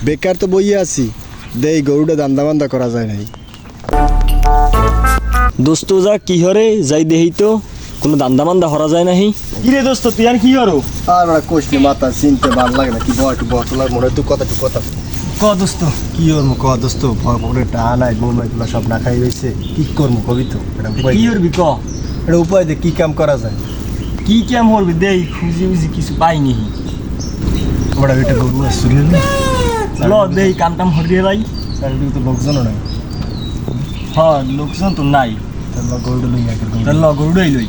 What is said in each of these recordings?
বেকার তো বইয়ে আছি, দেই গরুটা দান্দা করা যায় নাই। দোস্ত যা কি হরে যাই দেহি তো কোনো দান্দা হরা যায় নাহি। কি রে দোস্ত তুই আর কি হরো? আর ওরা কোশনি মাথা চিনতে ভালো লাগে না, কি একটু বটলার মনে তুই কথা ক দোস্ত কি করবো ক দোস্ত, পরে টানাই বৌমাইগুলো সব না খাই রয়েছে, কি করবো কবি তো এটা উপায় কি দে। করবি ক? এটা উপায় দে, কি কাম করা যায়? কি কাম করবি দেই খুঁজি উজি কিছু পাইনি। ওরা এটা গরু শুরু ল দেই কাম টাম হরিয়ে ভাই। তার তো লোকজনও নাই, হ্যাঁ লোকজন তো নাই, তাহলে গরুটা লই আগে তার ল গরুটাই লই।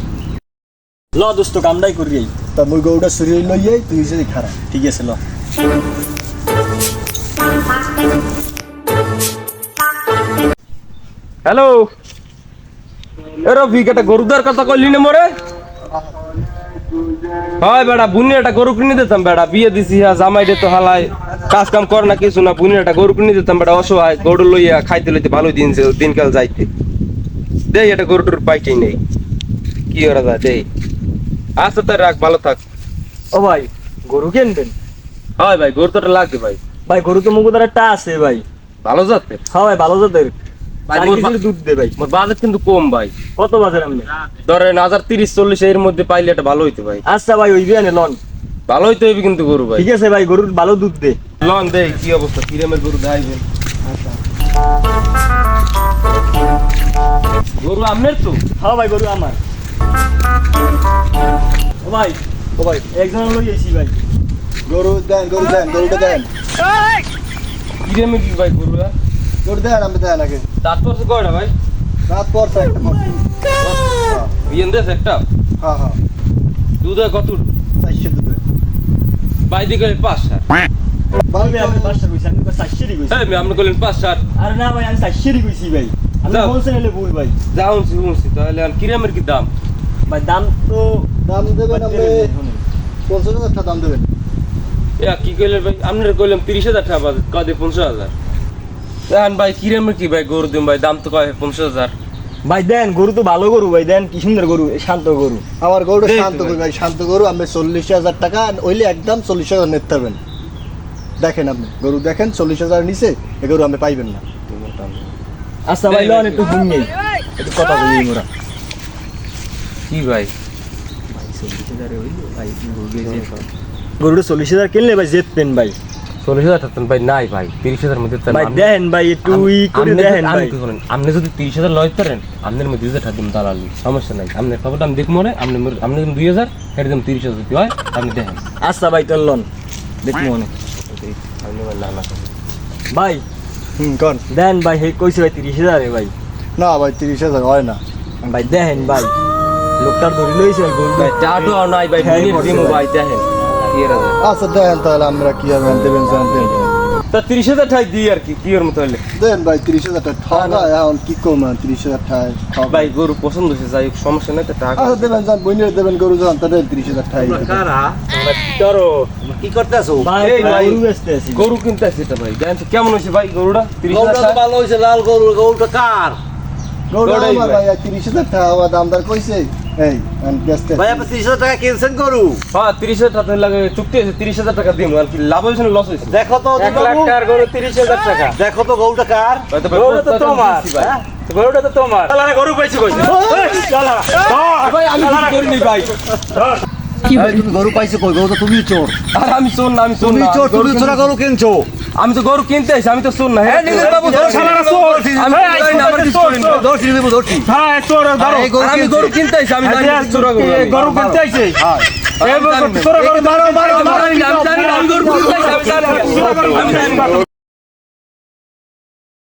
ল দোস্ত কামটাই করি। তা মুই গরুটা শুরু লই যাই, তুই যদি খারাপ ঠিক আছে ল। হ্যালো এ রফিক, একটা গরুদার কথা কইলি না মোরে? হয় বেড়া, বুনি একটা গরু কিনে দিতাম বেড়া, বিয়ে দিছি হ্যাঁ, জামাই দে তো হালাই কাজ কাম করে না কিছু না, বুনি একটা গরু কিনে দিতাম বেড়া, অসহায় গরু লইয়া খাইতে লইতে ভালো দিনকাল যাইতে। দেই একটা গরুটার পাইটাই নেই, কি করা যায় দেই। আচ্ছা তাই রাখ, ভালো থাক। ও ভাই গরু কিনবেন? হয় ভাই, গরু তোটা লাগবে ভাই। ভাই গরু তো মুগুদার একটা আছে ভাই। ভালো যাচ্ছে হ্যাঁ ভাই ভালো জাতের, ভাই। 4 কেজির দুধ দে ভাই। মোর বাজেট কিন্তু কম ভাই, কত বাজার আপনি? ধরেন 1030-40 এর মধ্যে পাইলে এটা ভালো হইতো ভাই। আচ্ছা ভাই ওই বিয়ানে লন। ভালো হইতে হইবে কিন্তু গরু ভাই। ঠিক আছে ভাই গরুর ভালো দুধ দে। লন দেই কি অবস্থা, কিরমের গরু দেখাইবেন? গরু আমনের তো? হ্যাঁ ভাই গরু আমার। ও ভাই একজন লই আইছি ভাই। গরুটা দেন কিরমের কি ভাই গরু? গরু দেন, আমি দেন আগে তারপর তো কয়টা ভাই? রাত পরছে একটা পরছে। বিয়েন দেশ একটা হ্যাঁ হ্যাঁ, দুধ হয় কত? 400 দেবে ভাই দিকে 5-7। ভাই আপনি 5টা কইছেন, আমি 400 কইছি। হ্যাঁ আপনি কইলেন 5-7। আরে না ভাই আমি 400 কইছি ভাই। আমি যাও। বলছেন এলে ভুল ভাই। যাও শুনছি, তাহলে আর কিরমের কি দাম? ভাই দাম তো দাম দেবেন আপনি 50,000 টাকা দাম দেবেন। কি কইলেন ভাই? আপনার কইলাম 30,000 টাকা বাজে, কদে 50,000। এখন ভাই কিরমের কি ভাই গরু দিম ভাই, দাম তো কয় 50,000। ভাই দেন গরু তো ভালো গরু ভাই, দেন কি সুন্দর গরু, শান্ত গরু। আমার গরুটা দেই তো শান্ত ভাই। গরু ভাই, শান্ত গরু। আপনি 40,000 টাকা ওইলে একদম 40,000 নিতে পারবেন। দেখেন আপনি গরু দেখেন, 40,000 নিচে এ গরু আপনি পাইবেন না। আচ্ছা ভাই লন একটু শুনি, একটু কথা বলি মোরা। কি ভাই? গরুটা 40,000 কিনলে ভাই জেত পেন ভাই। 40,000 টাকা ভাই নাই ভাই, 30,000 মধ্যে তো ভাই না। দেন ভাই একটু ই করে দেখেন ভাই। আপনি যদি 30,000 লয় পারেন, আপনার মধ্যে 2,000 টাকা দিন দালালি, সমস্যা নাই। আপনার খবরটা আমি দেখবো মনে, আপনি 2,000 হেঁটে দিন 30,000 যদি হয় আপনি দেখেন। আচ্ছা ভাই তোর লন দেখবো মনে। আপনি বলেন, না না ভাই কোন দেন ভাই হে কইছে ভাই 30,000 ভাই। না ভাই, 30,000 হয় না। ভাই দেখেন ভাই লোকটার ধরে লইছে ভাই গরু ভাই টাটো আর নাই ভাই, হ্যাঁ, মিনিট করছে দিমু ভাই। ভাই দেখেন কি এর আছে। আচ্ছা দেন তাহলে, আমরা কি হবে দেবেন জানতেন। তা 30,000 টাকা দিই আর কি, কি এর মতো হইলে দেন ভাই 30,000 টাকা ঠকা, এখন কি কম 30,000 টাকা ভাই গরু পছন্দ হয়েছে, যাই হোক, সমস্যা নাই তো টাকা। আচ্ছা দেবেন যান, বইনের দেবেন গরু যান, তাদের 30,000 টাকা কি করতেছো? ভাই এই ভাই, গরু বেচতে আছি। গরু কিনতে আসছে এটা ভাই, দেখেন তো কেমন হয়েছে ভাই গরুটা? 30,000 গরুটা তো টাকা। ভালো হয়েছে, লাল গরু। গরুটা কার? গরু গরুটাই আমার ভাই। ভাই 30,000 টাকা আমার দামদার কইছে। এই ব্যস্ত ভাই আপনি 30,000 টাকা কিনছেন গরু? হ্যাঁ 30,000 টাকা লাগে, চুক্তি আছে 30,000 টাকা দিমু। আর কি লাভ হয়েছে না লস হয়েছে? দেখো তো 1 লাখ টাকার গরু 30,000 টাকা। দেখো তো গরুটা কার? হয়তো ভাই গরুটা তো প্রস্তাব তোমার, দিচ্ছি ভাই। হ্যাঁ? গরুটা তো তোমার। শালারা গরু পাইছে কইছে। ভাই আমি কিছু করিনি ভাই। ভাই, তুমি গরু পাইছো কই? গরু তো তুমি চোর। আর আমি শোন না, আমি শোন তুমি না। চোর, তুমি চোরা গরু কিনছো। আমি তো গরু কিনতে আইছি, আমি তো শোন না। হ্যাঁ বাবু, শালারা চোর। আমি জানি না, আমার কিছু করি না। ধরছি দেবো, ধরছি। হ্যাঁ চোর ধরো। এই গরু আমি কিনছে। গরু কিনতে আইছি, আমি জানি না চোরা গরু। গরু কিনতে আইছে। হ্যাঁ। আমি জানি না, আমি জানি না, আমি গরু কিনতে আইছি, আমি জানি না। আমি জানি না।